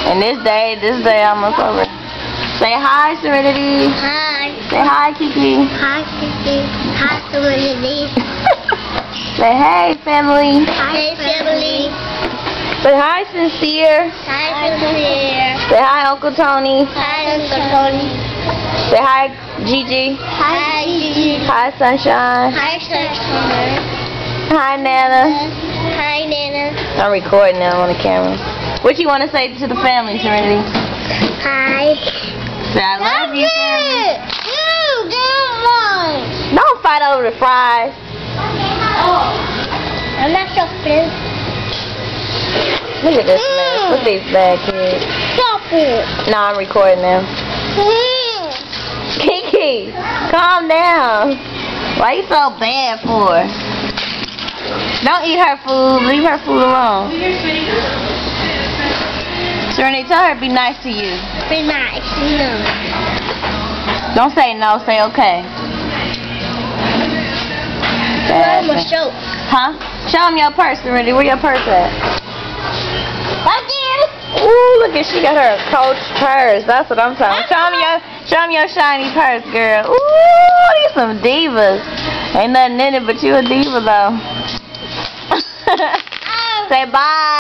And this day almost over. Say hi, Serenity. Hi. Say hi, Kiki. Hi, Kiki. Hi, Serenity. Say hey, family. Hi, family. Say hi, Sincere. Hi, Sincere. Say hi, Uncle Tony. Hi, Uncle Tony. Say hi, Gigi. Hi, Gigi. Hi, Sunshine. Hi, Sunshine. Hi, Nana. Hi, Nana. I'm recording now on the camera. What you want to say to the family, Serenity? Hi. Say I love you, family. Good. Don't fight over the fries. I'm not so pissed. Look at this mess. Look at these bad kids. Stop it. No, I'm recording now. Kiki, calm down. Why you so bad for? Don't eat her food. Leave her food alone. Serenity, tell her to be nice to you. Be nice. No. Don't say no. Say okay. I'm a show. Huh? Show them your purse, Serenity. Where your purse at? Right there. Ooh, look at she got her Coach purse. That's what I'm talking about. Show them your shiny purse, girl. Ooh, these some divas. Ain't nothing in it but you a diva though. Say bye.